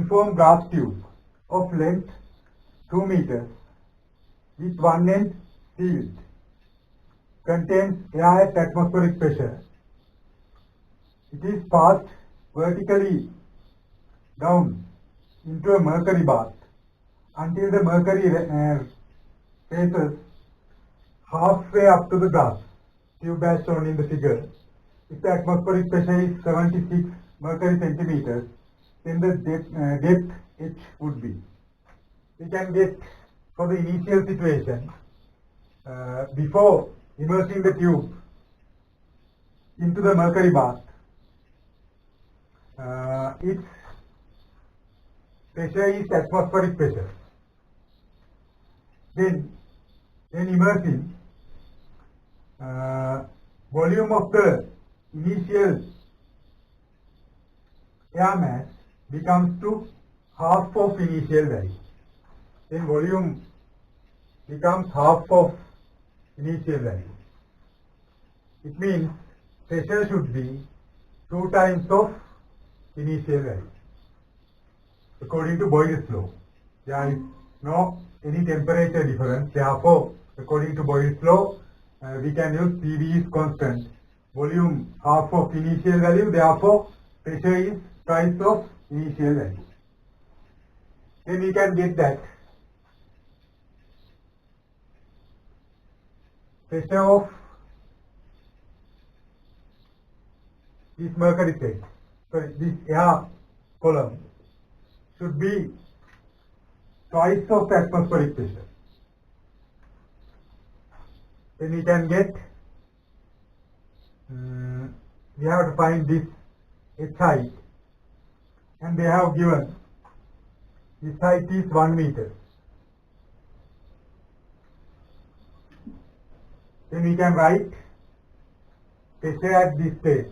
uniform glass tube of length 2 meters with one end sealed contains air at atmospheric pressure. It is passed vertically down into a mercury bath until the mercury raises halfway up to the glass tube as shown in the figure. If the atmospheric pressure is 76 mercury centimeters, then the depth H would be. We can get for the initial situation before immersing the tube into the mercury bath. Its pressure is atmospheric pressure. Then immersing, volume of the initial air mass becomes to half of initial value. Then volume becomes half of initial value. It means pressure should be 2 times of initial value. According to Boyle's law, there is no any temperature difference. Therefore, according to Boyle's law, we can use PV is constant. Volume half of initial value. Therefore, pressure is twice of initial value. Then we can get that pressure of this mercury plate, this air column, should be twice of the atmospheric pressure. Then we can get, we have to find this H height, and they have given this height is 1 meter. Then we can write pressure at this place.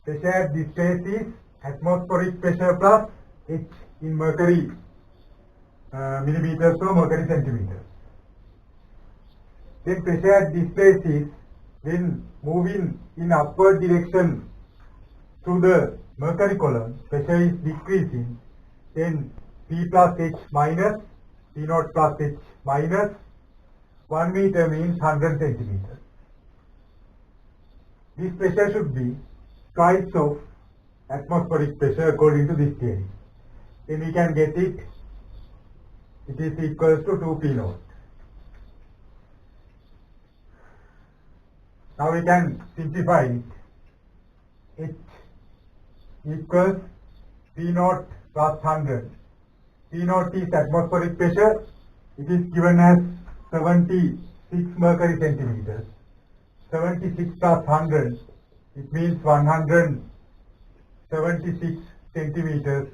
Pressure at this place is atmospheric pressure plus H in mercury millimeters or mercury centimeters. Then pressure at this place is when moving in upward direction through the mercury column, pressure is decreasing, then P plus H minus P naught plus H minus 1 meter means 100 centimeters. This pressure should be twice of atmospheric pressure according to this theory. Then we can get it. It is equals to 2 P naught. Now we can simplify it. H equals P naught plus 100. P naught is atmospheric pressure. It is given as 76 mercury centimeters. 76 plus 100, it means 176 centimeters.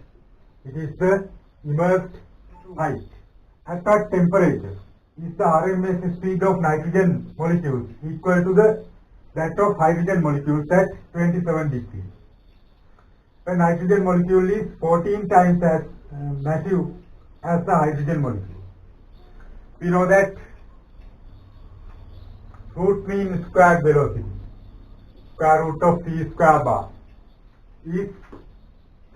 It is the immersed height. At what temperature is the RMS speed of nitrogen molecules equal to that of hydrogen molecules at 27 degrees? The nitrogen molecule is 14 times as massive as the hydrogen molecule. We know that root mean squared velocity, square root of c square bar, is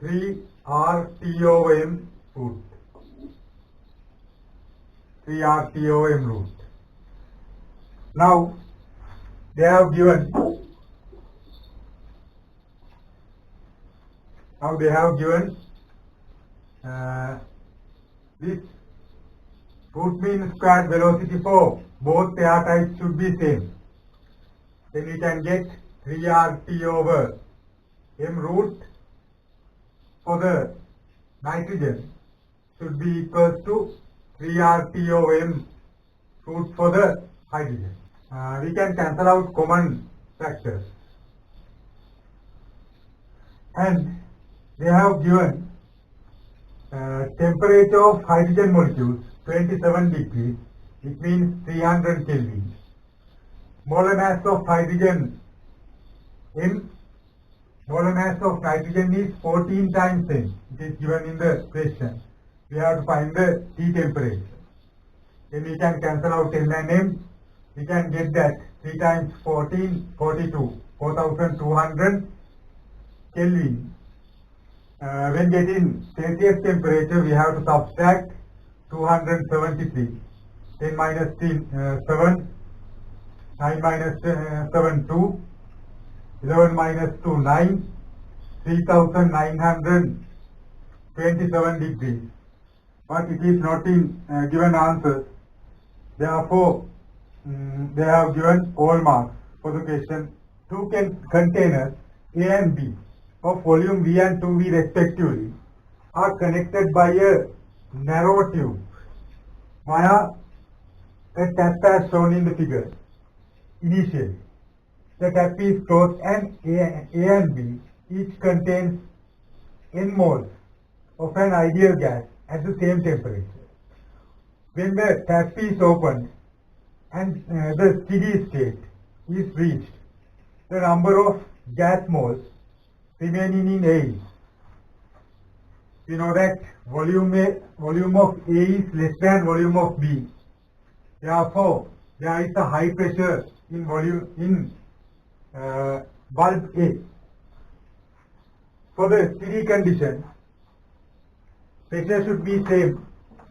3r/T/m root. 3r/T/m root. Now they have given this root mean squared velocity for both air types should be same. Then we can get 3r/T/m root for the nitrogen should be equal to 3r/T/m root for the hydrogen. We can cancel out common factors. And they have given temperature of hydrogen molecules 27 degrees. It means 300 Kelvin. Molar mass of hydrogen M. Molar mass of nitrogen is 14 times M. It is given in the question. We have to find the T temperature. Then we can cancel out N and M. We can get that 3 times 14, 42, 4200 Kelvin When getting Celsius temperature, we have to subtract 273. 10 minus 7, 9 minus 7, 2, 11 minus 2, 9, 3927 degrees. But it is not in given answers. Therefore, they have given all marks for the question. Two containers A and B of volume V and 2V respectively are connected by a narrow tube via a tap as shown in the figure. Initially, the tap is closed and A and B each contains n moles of an ideal gas at the same temperature. When the tap is opened and the steady state is reached, the number of gas moles remaining in A is. We know that volume of A is less than volume of B. Therefore, there is a high pressure in bulb A. For the steady condition, pressure should be same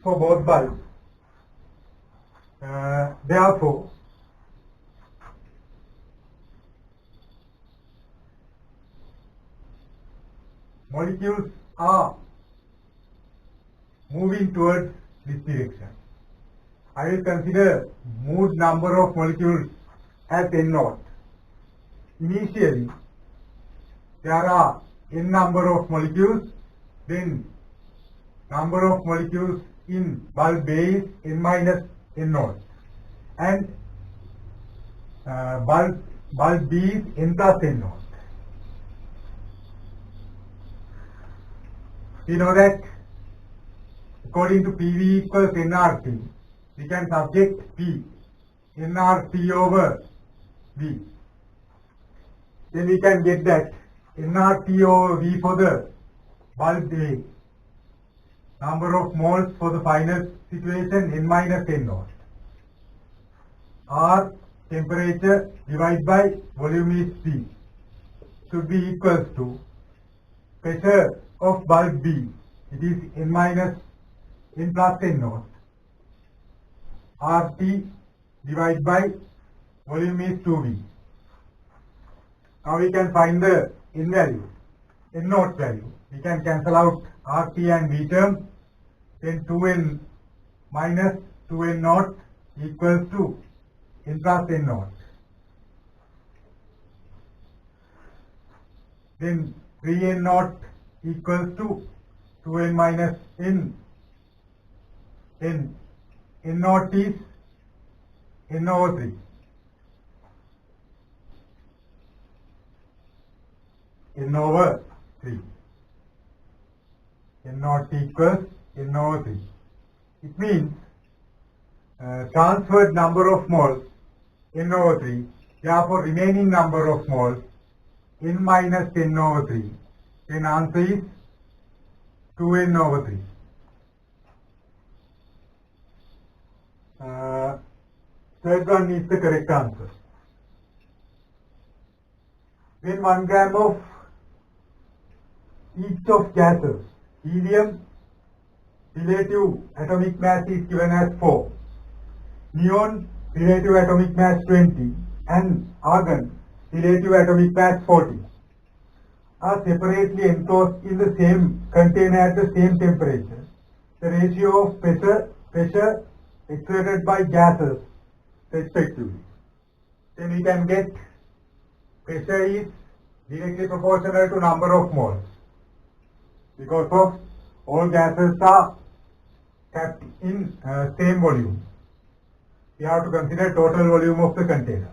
for both bulbs. Therefore, molecules are moving towards this direction. I will consider moved number of molecules as n0. Initially, there are n number of molecules, then number of molecules in bulb A is n minus n0, and bulb B is n plus n0. We know that according to PV equals nRT, we can subject P nRT over V. Then we can get that nRT over V for the bulb A, number of moles for the final situation n minus n0. R temperature divided by volume is P should be equals to pressure of bulb B, it is n minus n plus n0, RT divided by volume is 2V. Now we can find the n value, n0 value. We can cancel out RT and V term, then 2n minus 2n0 equals to n plus n0. Then 3n0 equals to 2n minus n. n0 is n over 3. n over 3. n0 equals n over 3. It means transferred number of moles n over 3. Therefore, remaining number of moles n minus n over 3. Then answer is 2n over 3. Third one is the correct answer. When 1 gram of each of gases, helium relative atomic mass is given as 4, neon relative atomic mass 20, and argon relative atomic mass 40, are separately enclosed in the same container at the same temperature, the ratio of pressure exerted by gases respectively. Then we can get pressure is directly proportional to number of moles, because of all gases are kept in same volume. We have to consider total volume of the container.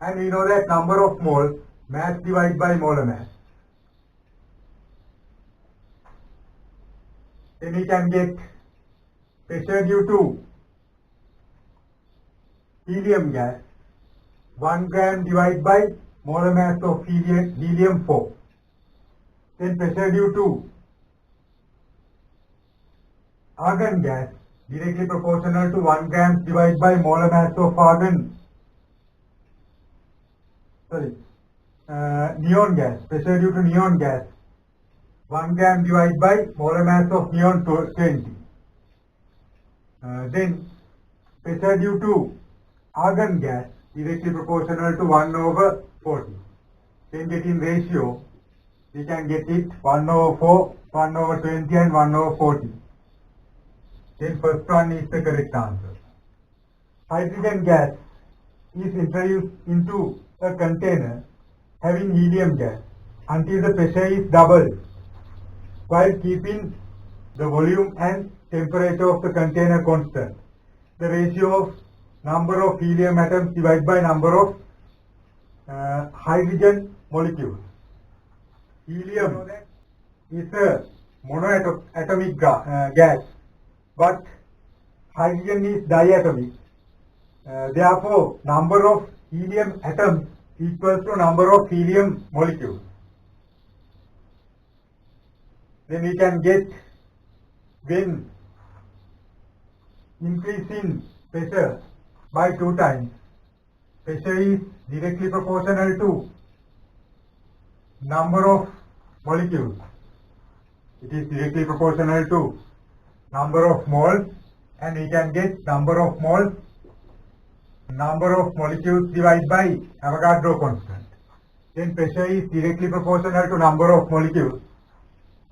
And we know that number of moles, mass divided by molar mass. Then we can get pressure due to helium gas, 1 gram divided by molar mass of helium 4. Then pressure due to argon gas, directly proportional to 1 gram divided by molar mass of argon. Neon gas, pressure due to neon gas 1 gram divided by molar mass of neon 20. Then pressure due to argon gas directly proportional to 1 over 40. Then get in ratio, we can get it 1 over 4, 1 over 20 and 1 over 40. Then first one is the correct answer. Hydrogen gas is introduced into a container having helium gas until the pressure is doubled while keeping the volume and temperature of the container constant. The ratio of number of helium atoms divided by number of hydrogen molecules. Helium is a monoatomic gas, but hydrogen is diatomic. Therefore, number of helium atoms equals to number of helium molecules. Then we can get when increase in pressure by 2 times, pressure is directly proportional to number of molecules. It is directly proportional to number of moles, and we can get number of moles, number of molecules divided by Avogadro constant. Then pressure is directly proportional to number of molecules.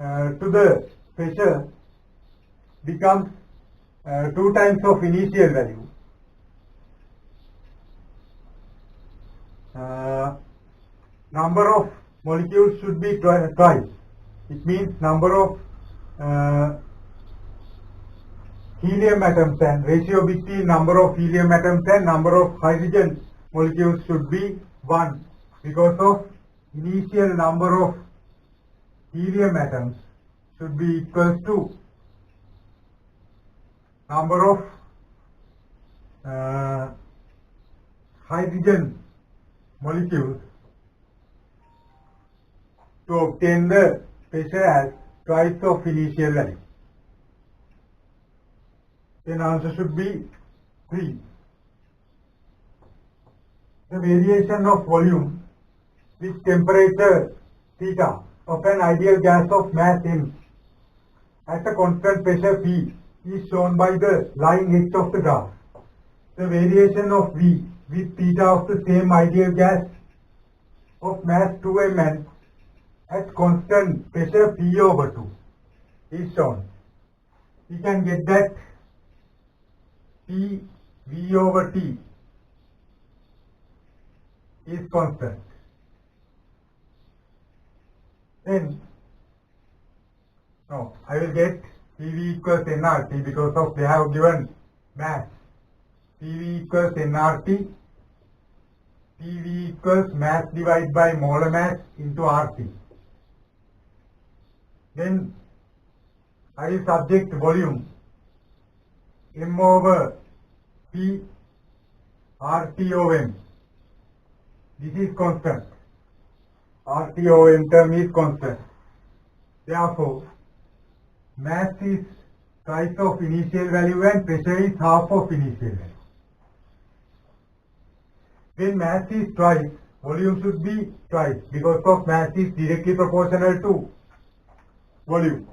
To the pressure becomes 2 times of initial value. Number of molecules should be twice. It means number of helium atoms and ratio between number of helium atoms and number of hydrogen molecules should be 1 because of initial number of helium atoms should be equal to number of hydrogen molecules to obtain the pressure as twice of initial value. Then answer should be 3. The variation of volume with temperature theta of an ideal gas of mass m at a constant pressure P is shown by the line H of the graph. The variation of V with theta of the same ideal gas of mass 2m at constant pressure P over 2 is shown. We can get that P V over T is constant. Then I will get PV equals nRT because of they have given mass. PV equals nRT, PV equals mass divided by molar mass into RT. Then I will subject volume m over P RT over m. This is constant. RT over m term is constant. Therefore, mass is twice of initial value and pressure is half of initial value. When mass is twice, volume should be twice because of mass is directly proportional to volume.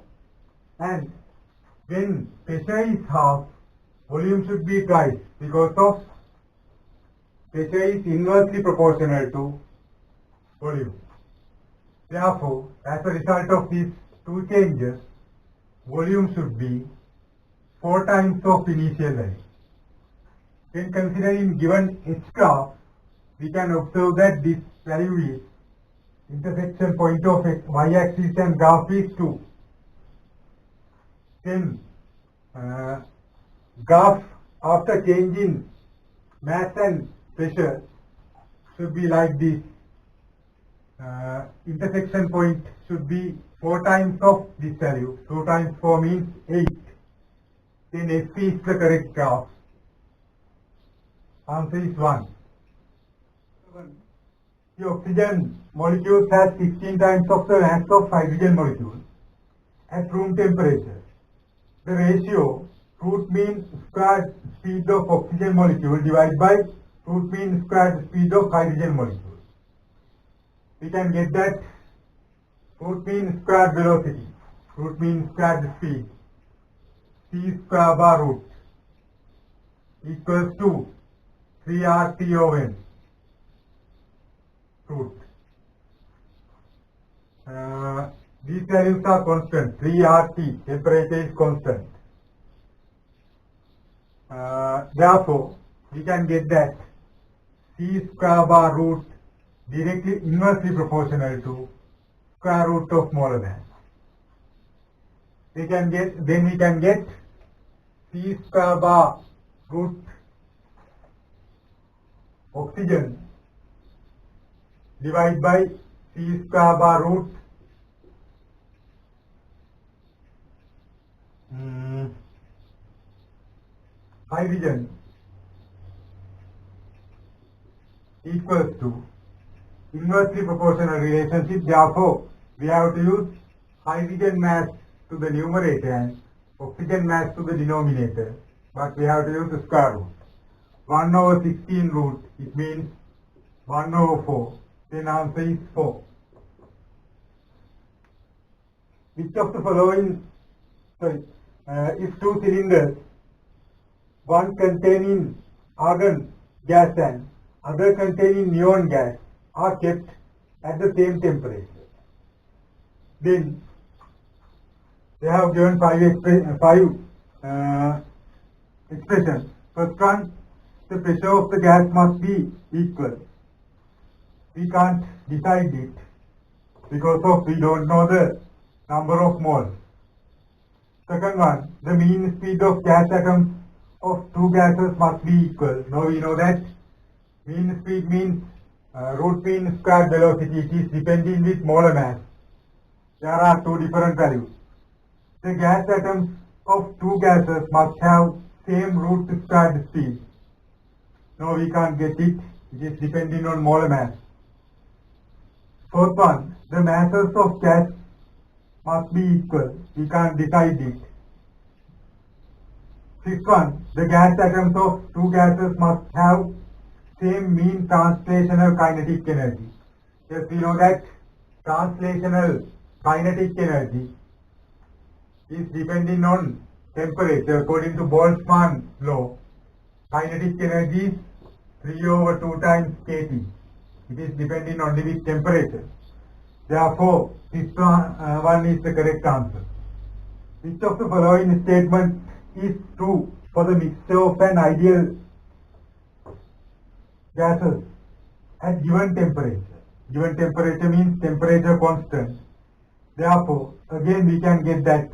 And when pressure is half, volume should be twice because of pressure is inversely proportional to volume. Therefore, as a result of these two changes, volume should be 4 times of initial value. When considering given H graph, we can observe that this value is intersection point of y-axis and graph is 2. Then graph after change in mass and pressure should be like this. Intersection point should be 4 times of this value. 2 times 4 means 8. Then SP is the correct graph. Answer is 1. The oxygen molecules has 16 times of the mass of hydrogen molecules at room temperature. The ratio root mean squared speed of oxygen molecule divided by root mean squared speed of hydrogen molecule. We can get that Root mean squared velocity. Root mean squared speed. C square bar root equals to 3RT over N. Root. These values are constant. 3RT, temperature is constant. Therefore, we can get that C square bar root directly inversely proportional to square root of molar mass. We can get C square bar root oxygen divided by C square bar root hydrogen equals to inversely proportional relationship. Therefore, we have to use hydrogen mass to the numerator and oxygen mass to the denominator, but we have to use the square root. 1 over 16 root, it means 1 over 4. Then answer is 4. Which of the following, if two cylinders, one containing argon gas and other containing neon gas, are kept at the same temperature, then they have given five expressions. First one, the pressure of the gas must be equal. We can't decide it because we don't know the number of moles. Second one, the mean speed of gas atoms of two gases must be equal. Now we know that mean speed means root mean squared velocity. It is depending with molar mass. There are two different values. The gas atoms of two gases must have same root squared speed. No, we can't get it. It is depending on molar mass. Fourth one, the masses of gas must be equal. We can't decide it. Sixth one, the gas atoms of two gases must have same mean translational kinetic energy. Yes, we know that translational kinetic energy is depending on temperature. According to Boltzmann law, kinetic energy is 3 over 2 times kT. It is depending only with temperature. Therefore, this one is the correct answer. Which of the following statements is true for the mixture of an ideal gases at given temperature? Given temperature means temperature constant. Therefore, again we can get that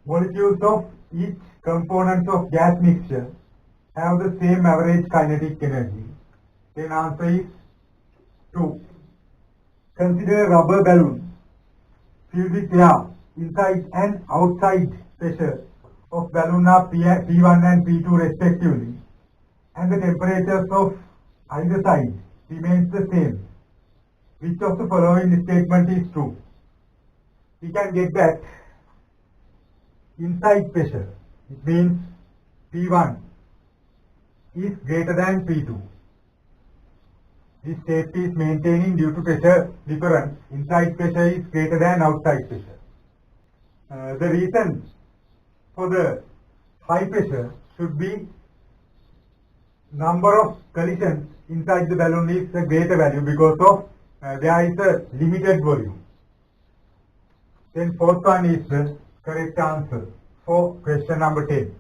molecules of each component of gas mixture have the same average kinetic energy. Then answer is 2. Consider a rubber balloon filled with air. Inside and outside pressure of balloon are P1 and P2 respectively, and the temperatures of either side remains the same. Which of the following statement is true? We can get that inside pressure, it means P1 is greater than P2. This state is maintaining due to pressure difference. Inside pressure is greater than outside pressure. The reason for the high pressure should be number of collisions inside the balloon is a greater value because of there is a limited volume. Then fourth one is the correct answer for question number 10.